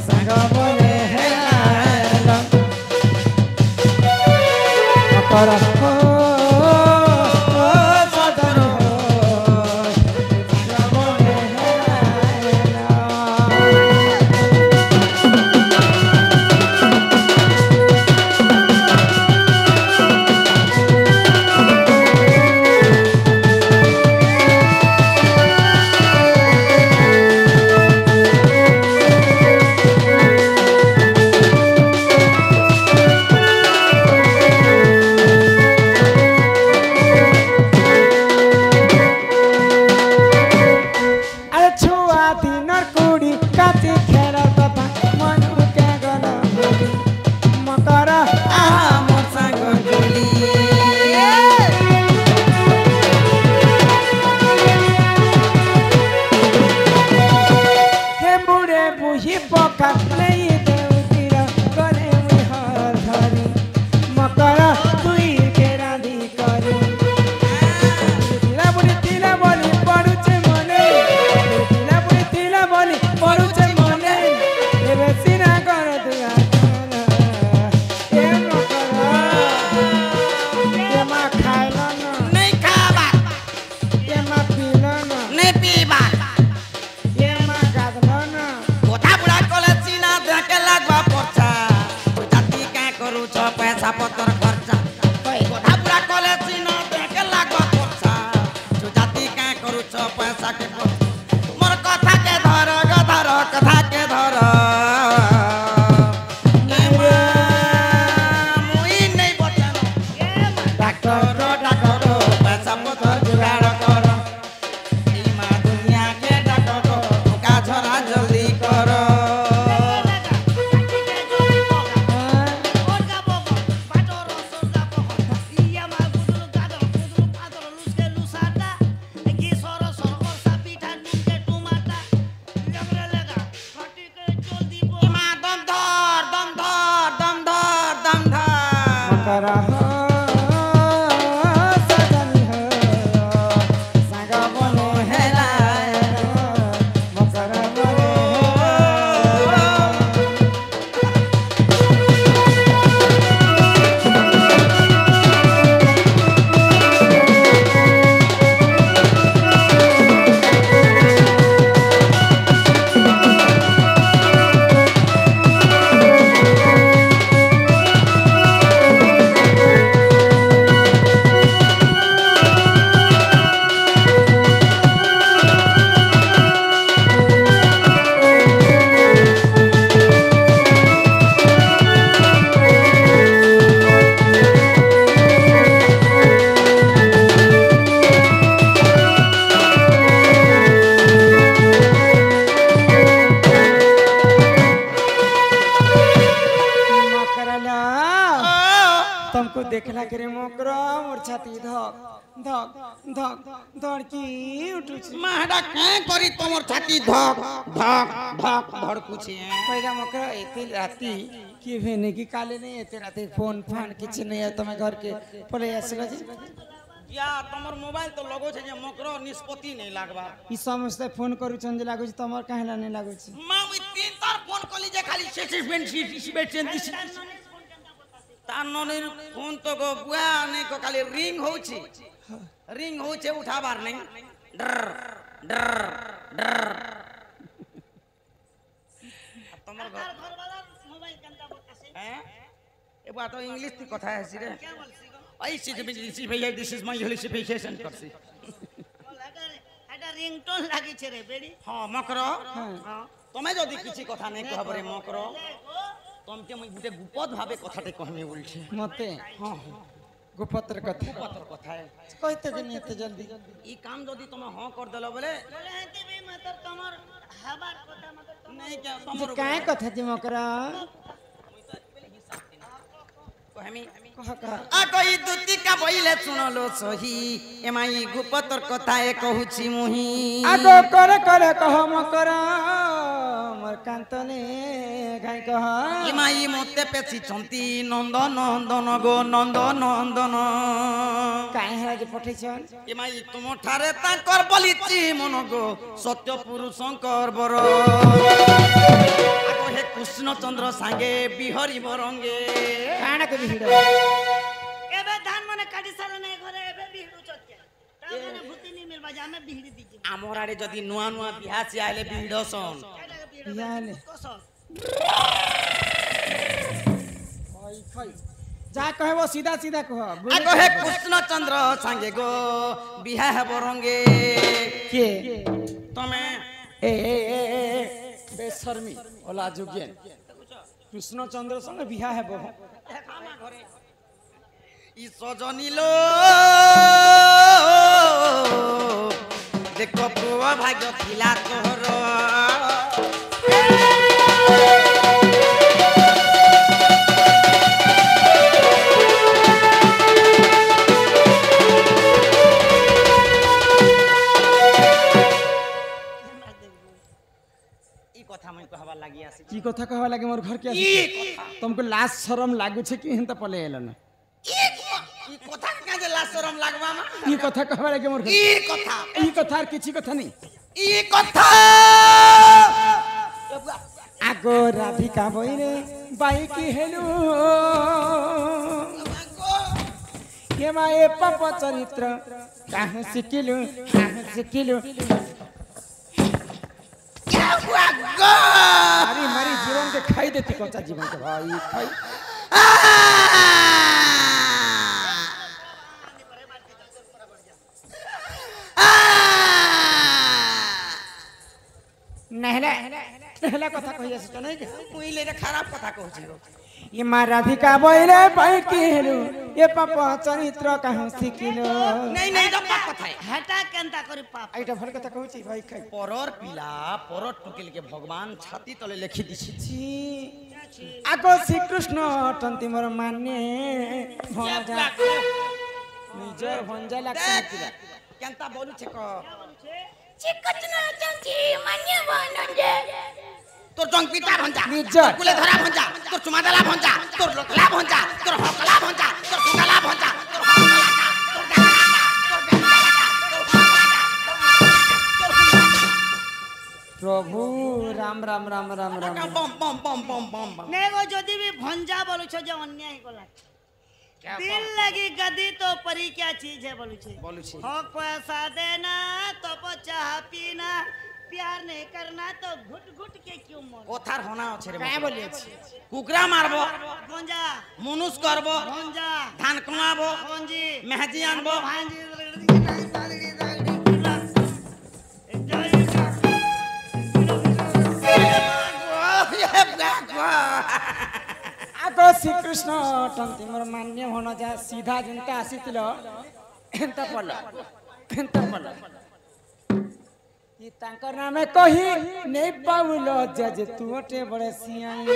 A: संग बने है कर मकरा हो सजनी हो संग बने हेला मकरा बने तुमको देखला करे मोकरा मोर छाती धक धक धक धड़की उठुछ
C: माडा काय करी तमर छाती धक धक धक धड़कुछे
A: पहिला मोकरा एते राती की भेने की काले नहीं एते राती फोन फान किछ नहीं है तमे घर के पले आसला जी
C: या तमर मोबाइल तो लगो छे जे मकरो निष्पत्ति नहीं लागबा
A: ई समस्त फोन करू चंद लागो छी तमर काहेला नहीं लागो छी
C: मां उ तीन तार फोन कली जे खाली सेटिसमेंट तानोनेर फोन तो गो बुआ नहीं को खाली रिंग होछे उठाबार नहीं डर डर डर तमर घर वाला मोबाइल कंता बतासे हैं ए बात तो इंग्लिश की कथा है सिरे क्या बोलसी आई सी भैया दिस इज माय होलिसिफिकेशन करसी एटा रिंगटोन लागी छे रे बेडी हां मकरो हां तमे जदी किछि कथा नहीं कहबरे मकरो तमके মই গুটে গুপত ভাবে কথাতে কহমে বলছে
A: মতে
C: हां
A: गुपत्र कथा
C: है
A: कहते कि नहीं एते जल्दी
C: ई काम जदी तमे हां कर देलो बोले
E: हेते भी मतलब तमर हबार कथा मतलब
C: नहीं क्या
A: जे
C: तमरो
A: काय कथा जी मोकरा
C: कहमी
A: कह कह
C: आ कोई दुती का बोइले सुनलो सही एमाई गुपतर कथा ए कहूची मुही
A: आगो करे करे कह मोकरा मोर कांतने गाय कह
C: एमाई मोते पेछि चंती नंद नंदन गो नंद नंदन
A: काय है जे पठैछन
C: एमाई तुम ठारे ताकर बलिची मन गो सत्य पुरुषंकर बर आगो हे कृष्ण चंद्र सांगे बिहरी बरंगे
A: काना के भिड़
E: एबे धान मने काटी सारे नहीं घरे एबे बिहडू चटके ता मने भूति नहीं मिलबा जामे बिहडी दीजिए
C: आमर आड़े जदी नुआ नुआ बिहा से आइले बिहडसन
A: याले जा कहबो सीधा सीधा कह
C: आगो हे कृष्ण चंद्र सांगे गो बिहा हे बरंगे
A: के
C: तमे
A: ए बेशर्मी ओला जोगियन कृष्ण चंद्र संग बिहा हेबो
C: ई सजनीलो देखो पुआ भाग्य थिला तोहर ई कथा मैं कहबा लागि आसी
A: की कथा कहवा लागे मोर घर के तुमको लाज शरम लागु छे कि हिंता पले एलन
C: ई कथा का जे ला शरम लागबा मा
A: ई कथा कहवा लागे मोर घर ई कथा और किछि कथा नहीं
C: ई कथा
A: आगो राधिका बइरे बाई की हेलु के माए पाप चरित्र काहे सिकिलु अरे मारी जीवन के खाई देती कच्चा जीवन के भाई खाई नहला कथा कहि आछ त नै के
C: मुइले रे खराब कथा कहू छी
A: ये मां राधिका बइले बाई की हेलु ये पाप चरित्र काहे सिकिलु
C: नहीं रप्पा कथा है
E: हटा केनता करी पाप
A: आइटा भल कथा कहू छी भाई खाई
C: परर पिला परर टुकिल के भगवान छाती तले लिखि दिछि
A: छी आगो श्री कृष्ण अटंती मोर माने भंजा निज भंजा लागते किरा
C: केनता बोलु छे क
E: चिकटना चंची मान्य बनंजे
C: তোর জংপিটা ভঞ্জা
A: নিজ।
C: তোর কুলে ধরা ভঞ্জা তোর চুমাদালা ভঞ্জা তোর লোকলা ভঞ্জা তোর হকলা ভঞ্জা তোর সুগালা ভঞ্জা তোর হকলাটা তোর ডাকাটা তোর বেঙ্গালাটা তোর
A: প্রভু রাম রাম রাম রাম রাম
C: বম বম বম বম বম বম
E: নে গো যদি भी भंजा बोलू छो जे अन्याय कोला दिल लगी गदी तो परी क्या चीज है बोलू छे
C: बोलू छे
E: हो पैसा देना तो चाह पीना प्यार नहीं करना तो घुट घुट के क्यों मोर
C: কথার হোনা আছে রে
A: কাঁ বলিয়েছি
C: কুকরা মারবো
E: भंजा
C: মনুষ করবো
E: भंजा
C: ধান কমাবো
E: भंजी
C: মেহেদি আনবো
E: भांजी
A: ଆଗ ଶ୍ରୀକୃଷ୍ଣ ଅଟନ୍ତି ମୋର ମାନ୍ୟ ଭଣ ଯା ସିଧା ଯେନ୍ତା ଆସିଥିଲ ଏନ୍ତା ପଲ ଏନ୍ତା ପଲ ତାଙ୍କର ନାମେ କହି ନେଇ ପାଉଲ ଯେ ତୁ ଅଟେ ବଡ ସିଆଇ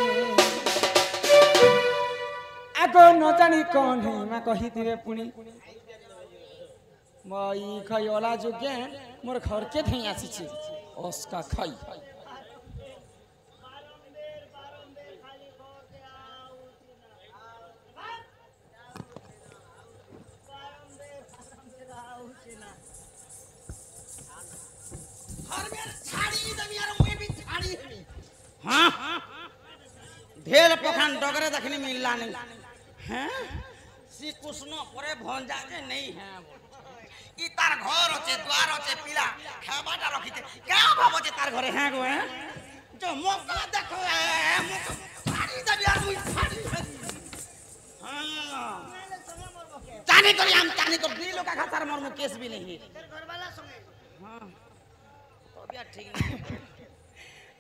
A: ଆଗ ନ ଜାଣି କଣ ହେଇମା କହିଥିବେ ପୁଣି ମୋ ଇ ଖଇ ଅଲା ଯୋଗେ ମୋର ଘରକେ ଧେଇ ଆସିଛି ଅସ୍କା ଖଇ
C: ঢেল পখান ডগরে দেখনি মিললা নেই হ্যাঁ শ্রীকৃষ্ণ পরে ভঞ্জা যে নেই হ্যাঁ ই তার ঘর আছে দ্বার আছে পিলা খাবাটা রখিতে কেউ ভাবো যে তার ঘরে হ্যাঁ গো হ্যাঁ তো মুখ দেখো মুখ ছাড়ি দেবি আর মুই ছাড়ি হ্যাঁ জানি করি আমি জানি করি দুই লোক খাতার মর্ম কেস বি নেই
E: घर वाला संगे
C: হ্যাঁ তবে আর ঠিক নেই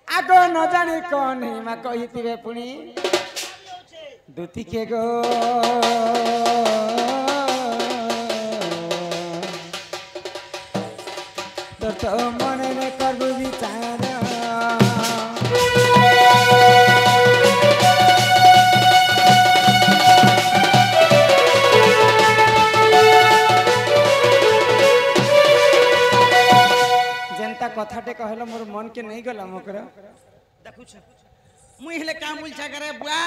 A: আগ ନ ଜାଣି କଣ ହେଇମା କହିଥିବେ ପୁଣି ଦୁତିକେ ଗୋ ତୋର ତ ମନରେ କରବୁ ବିଚାର ଯେନ୍ତା କଥାଟେ କହିଲ ମୋର ମନକେ ନେଇ ଗଲା ମକର
C: দেখুছ মুই হেলে কাম বলছা করে বুয়া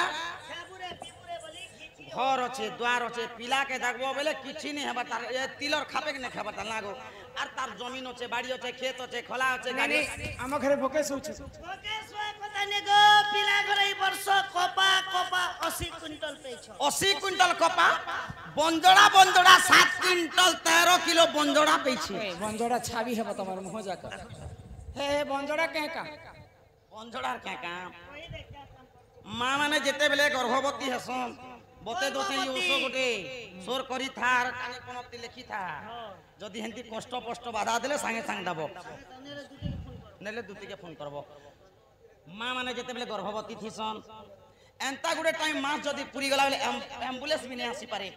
E: खाबुरे पिबुरे बोली खींची
C: ঘর আছে দ্বার আছে পিলাকে দেখবো বলে কিছু নেই হবা তার তিলর খাবে কি না খাবা তার লাগো আর তার জমিন আছে বাড়ি আছে ক্ষেত আছে খোলা আছে গাড়ি
A: ଆମ ଘରେ ଭୋକେ ଶୋଉଛୁ
E: ভোকেশ্বর কথা নে গো পিলা ঘরে এই বর্ষ কপা কপা 80 কুইন্টাল পেয়েছ
C: 80 কুইন্টাল কপা বঞ্জড়া বঞ্জড়া 7 কুইন্টাল 13 কিলো বঞ্জড়া পেয়েছি
A: বঞ্জড়া ছাবি ହେବ ତମର ମୁହଁ ଯାକ ହେ ବଞ୍ଜড়ା କେଁ କା
C: বঞ্জড়ার কাকা মা মানে যেতেবেলে গর্ভবতী হেসন বতে দোতে ওষো গোটে সোর করি থার কানে কোনটি লেখি থা যদি হেন্তি কষ্ট কষ্ট বাধা দিলে সাঙ্গে সাঙ্গ দাব নেলে দুটিকে ফোন করব মা মানে যেতেবেলে গর্ভবতী থিসন এন্তা গুড়ে টাইম মাস যদি পুরি গলা বলে অ্যাম্বুলেন্স বি নেই আসি পারে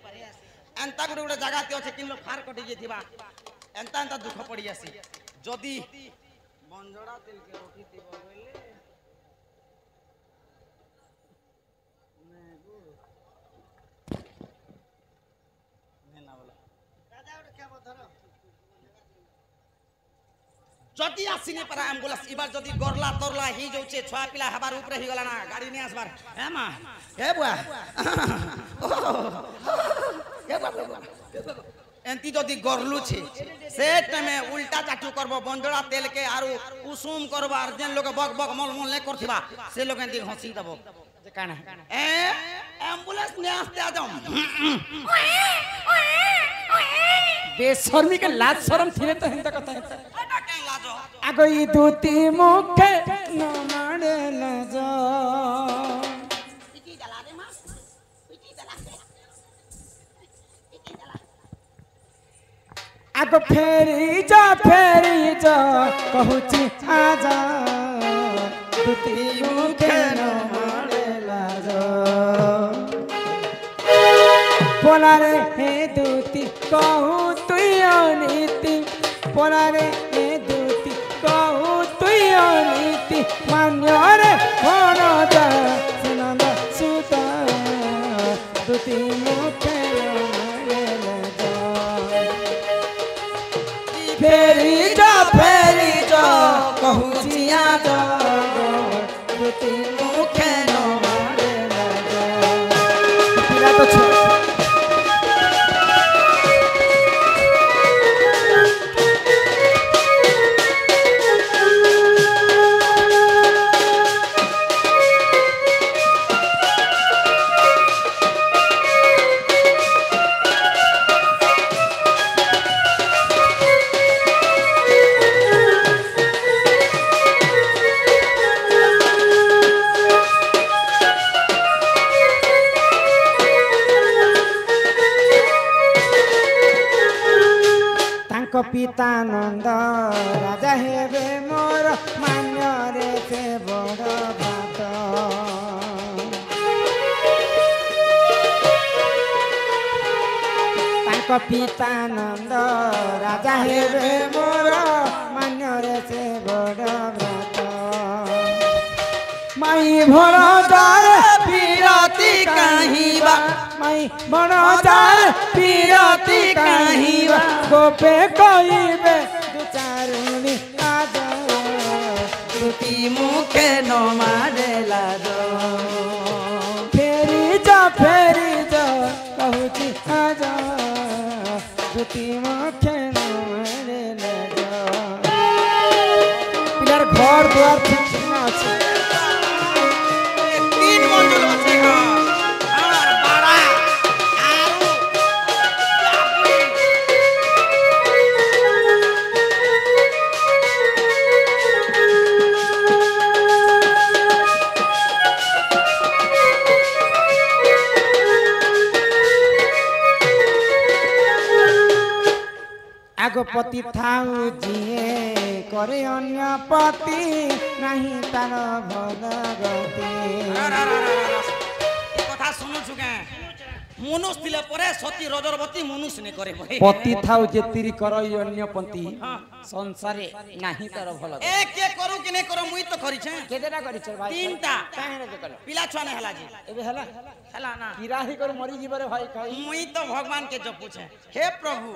C: এন্তা গুড়ে গুড়ে জায়গাতে আছে কিন্তু ফার কটি যাইতিবা এন্তা এন্তা দুঃখ পড়ি আসি যদি বঞ্জড়া তেলকে রখিতিব বলে যদি আসিনি পারা অ্যাম্বুলেন্স এবার যদি গরলা তরলা হি যাচ্ছে ছয়া পিলা হবার উপরে হি গলা না গাড়ি নিয়ে আসবার হ্যাঁ মা হে বুয়া এন্তি যদি গরলুছে সে টাইমে উল্টা চাটু করব বঞ্জড়া তেলকে আর কুসুম করব আর যেন লোক বক বক মল মল নে করথিবা সে লোক এন্তি হসি দেব
A: যে কাଣା
C: এ অ্যাম্বুলেন্স নিয়ে আসতে আজম
A: বেশর্মী কে লাজ শরম থিলে তো হেন্তা কথা হেন্তা
C: এটা কেন লাজ
A: আগ ই দুতি মুখে ন মারে লাজ
C: পিটি দালা রে মা পিটি দালা পিটি দালা
A: আগ ফেরি যা কহুছি আজা দুতি মুখে ন মারে লাজ পোলারে হে দুতি কহু তুই অনীতি পোলারে হে দুতি কহু তুই অনীতি মান্যরে ভণ যা সুনন্দ সুতা দুতি মুখে ফেরি যা কহুছি আজ ପିତାନନ୍ଦ ରାଜା ହେବେ ମୋର ମାନ୍ୟରେ ସେ ବଡ଼ ଭାତ ତାଙ୍କ ପିତାନନ୍ଦ ରାଜା ହେବେ ମୋର ମାନ୍ୟରେ ସେ ବଡ଼ ଭାତ ମାଇ ଭଣ ଦ୍ୱାର
C: বিরতি কাহিবা
A: মাই ভণ দ্ୱାର পিরতি কাহিবা গোপে কইবে দু চারুণী আজ
C: দুটি মুখে নমারে লাজ
A: ফেরি যা কহুছি আজ দুটি মুখে নমারে লাজ পিলার ঘর দুয়ার ঠিক না আছে
C: তিন মন্ডল আছে গো আমার বাড়া আরু
A: আগপতি থাউ যিয়ে করে অন্য পতি নাহি তার ভাল গতি
C: এই কথা শুনুছু কে মনুষ দিলে পরে সতী রজরবতী মনুষ নে করে ভাই
A: পতি থাউ যেতিরি করই অন্য পতি সংসারে নাহি তার ভাল গতি
C: এ কে করু কি নে করু মুই তো করিছে
A: কেতেটা করিছ ভাই
C: তিনটা
A: কাহেরে যে কল
C: পিলা ছুয়া নে হেলা জি
A: এবে হেলা
C: হেলা না
A: কিরাহি করে মরি যিবরে ভাই খাই
C: মুই তো ভগবান के जपुछे हे प्रभु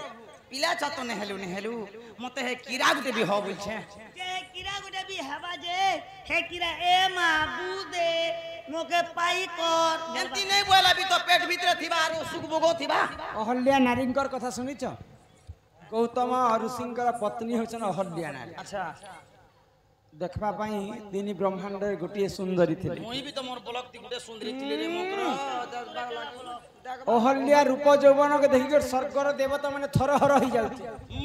C: पिला छतो ने हेलु मते हे कीड़ा गुटे भी हो बोलछे
E: के किरा गुटे भी हवा जे हे किरा ए माबू दे मोके पाई कर
C: एंती नहीं बोला भी तो पेट भीतर थिबा आरो सुख भोगो थिबा
A: অহল্যা নারীঙ্কর কথা শুনিছ গৌতম ঋষিঙ্কর পত্নী হচ্ছেন অহল্যা নারী
C: अच्छा
A: দেখবা পাই তিনি ব্রহ্মাণ্ডের গোটিয়ে সুন্দরী ଥିଲେ
C: मुई भी तो मोर ब्लॉक ती गुटे सुंदरी थिले रे मोकर 10 12 लाख
A: অহল্যা রূপ যৌবনকে দেখি স্বর্গর দেবতা মানে থরহর হয়ে যাଉଛି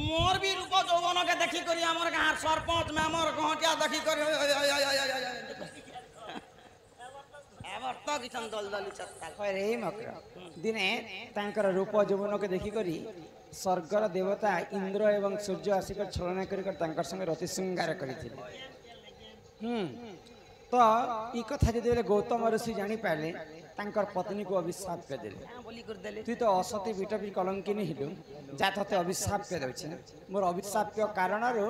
C: मोर भी रूप যৌবন के देखी करी हमर गार सरपंच में हमर गहटिया देखी करी एबर तो किछन दलदली चत्ता
A: रे মকর দিনে তাঙ্কর রূপ যৌবনকে দেখি করি স্বর্গর দেবতা ইন্দ্র এবং সূর্য আসিক ছলনা করি তাঙ্কর সঙ্গে রতি শৃঙ্গার করিଥିଲେ তো এই কথা যেতবে গৌতম ঋষি জানি পাইলে তাঙ্কর পত্নীকে অভিশাপ দেলে
C: बोली कर देले
A: তুই তো অসতী বিটপি কলঙ্কিনী হিলু যা তোতে অভিশাপ দেଉଛି মোর অভিশাপ কারণରୁ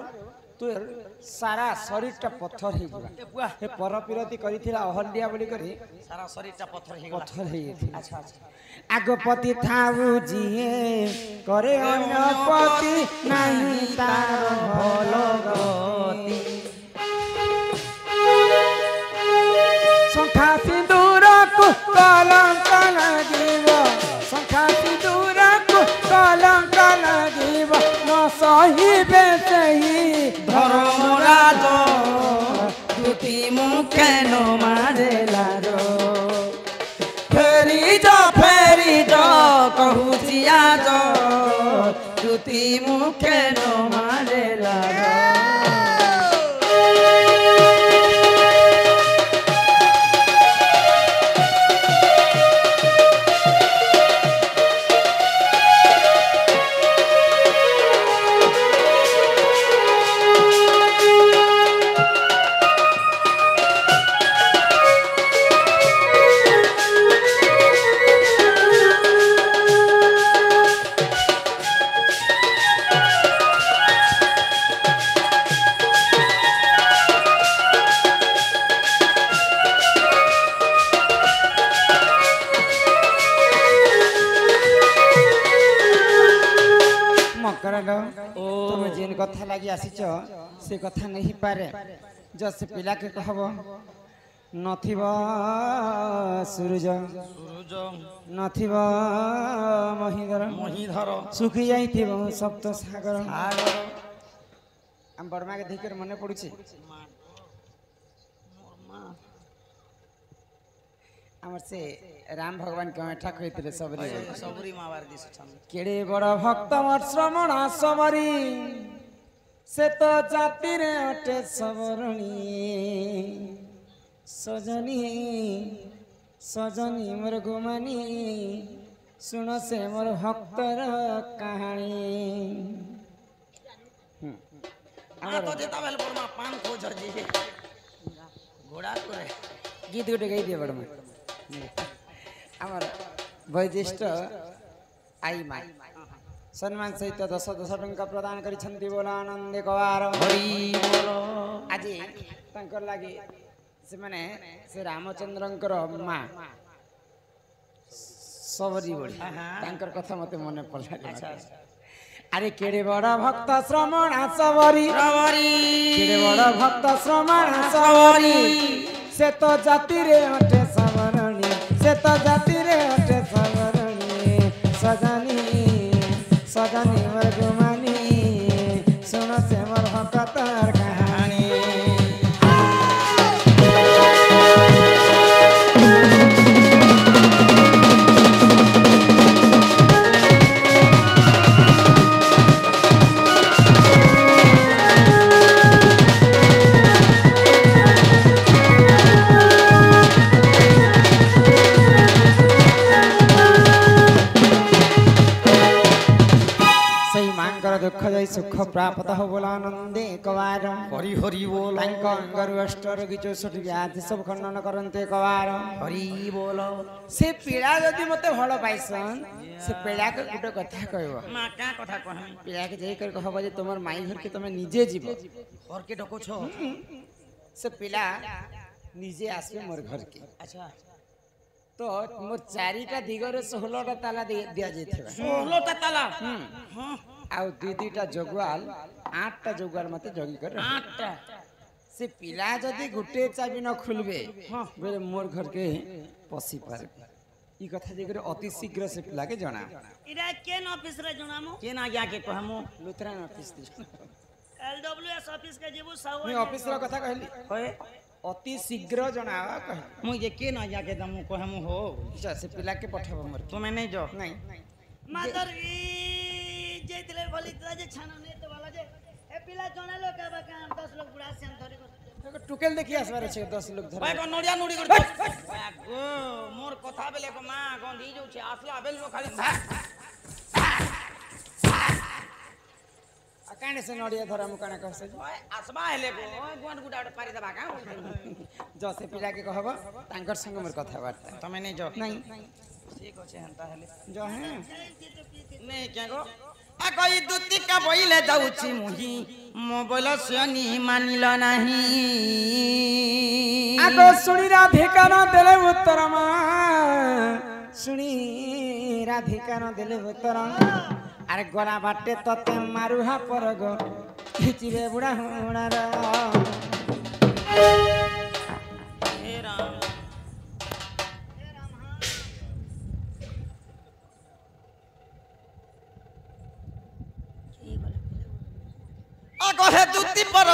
A: তোর সারা শরীরটা পথর হয়ে যাবা হে পরপিরতি করিছিলা অহল্যা বলি করি
C: सारा शरीरটা पत्थर हे
A: পথর হয়ে গেছিল
C: अच्छा अच्छा
A: আগপতি থাউ যিয়ে করে অন্য পতি নাহি তার ভাল গতি শঙ্খা সিঁদুরকু কলঙ্ক লাগিব শঙ্খা সিঁদুরকু কলঙ্ক লাগিব ন সহিবে সেই
C: ধর্মরাজ দুটি মুখে নমারে লাজ ফেরি যা কহুছি আজ দুটি মুখে নমারে লাজ
A: তুমি যেন কথা লাগি আসিছ সে কথা নেই পারে যে সে পিলাকে কহব নথিব সূরজ নথিব মহিধর শুকি যাইথিব সপ্ত সাগর আমি বড়মাকে দেখি মনে পড়ুছি আমার সে রাম ভগবান কেঠা কইলে সবরি
C: सबरी मावार दिस छन
A: কেড়ে বড় ভক্ত মোর শ্রমণ সবরি সে তো জাতিরে অটে সবরণী সজনী সজনী মোর গুমানি শুণ সে মোর ভক্তর কাহানী
C: तो जेता बेल बरमा पान खोज जी घोड़ा करे
A: गीत गोटे गाई दिए बड़ आमर वैशिष्ट आई माई सम्मान सहित 10 टंका प्रदान करिछन्ति बोला आनंद कवार
C: हरि बोलो
A: आज तांकर लागी से माने से रामचंद्रंकर माँ सबरी बोली तांकर कथा मते मने पड़ला अरे केड़े बड़ा भक्त श्रमण सबरी केड़े बड़ा भक्त श्रमण सबरी से तो जाति रे हटे सबरणी से तो जाति रे हटे सबरणी सजनी सजनी मोर गुमानी सुनो से मोर भक्तर कहानी दुख जाई सुख प्राप्त हो बोला आनंदे कवार
C: हरि हरि बोलो
A: तांक अंगरु अष्ट रोगी 64 व्याधि सब खंडन करन्ते कवार
C: हरि बोलो
A: से पीड़ा जदि मते भलो पाइसन से पीड़ा के गुटे कथा कहबो
C: मां का कथा कहमी
A: पीड़ा के जई कर कहबो जे तमर माई घर के तमे निजे जीवो
C: घर के डको छो
A: से पीड़ा निजे आसबे मोर घर के
C: अच्छा
A: तो मोर चारिटा दिगरे 16टा ताला दिया जेथिबा
C: 16टा ताला हां
A: आउ दीदीटा जगुआल 8टा जगुआल मते जगी कर
C: 8टा
A: से पिला जदि गुटे चाबी न खुलबे बेले मोर घर के पसी पार ई कथा जे करे अति शीघ्र से पिला के जना
E: इरा केन ऑफिस रे जणामो
C: के ना या के कहमो
A: लुथरान ऑफिस दी
E: एलडब्ल्यूएस ऑफिस के जेबू साव
A: मी ऑफिस रो कथा कहली
C: ओए
A: अति शीघ्र जना कह
C: मु जे के ना या के दमु कहमु हो
A: अच्छा से पिला के पठाबो मोर
C: तुम्हें नहीं जो
A: नहीं
E: मादर ई जेतले बोली जे छाना ने तो वाला जे ए पिला जणा लोग का 10 लोग बुढ़ा से धरि
A: टुकेल देखि आसबार छै 10 लोग धर
C: भाई को नोडिया नोडी कर गो मोर कथा बेले को मां गंधी जो छे आसला बेल में खाली
A: काने से नडिया धरा मु काने कहसे
C: ओए आसबा हेले को ओए गोंड गुडा पारी दबा का
A: जसे पिला के कहबो तांकर संग मोर कथा बार्ता
C: तमे नहीं जो
A: नहीं
C: ठीक होचे हंता हेले
A: जो है
C: नहीं क्या गो आ कोई दुती का बोइले जाउची मुही मोबाइल सनी मानिल नाही
A: आगो सुनी राधिका न देले उत्तर मा सुनी राधिका न देले उत्तर अरे गोरा बाटे तते मारुहा परगो खिचिबे बुढ़ा हुणार
C: हे राम आ कहे दुती पर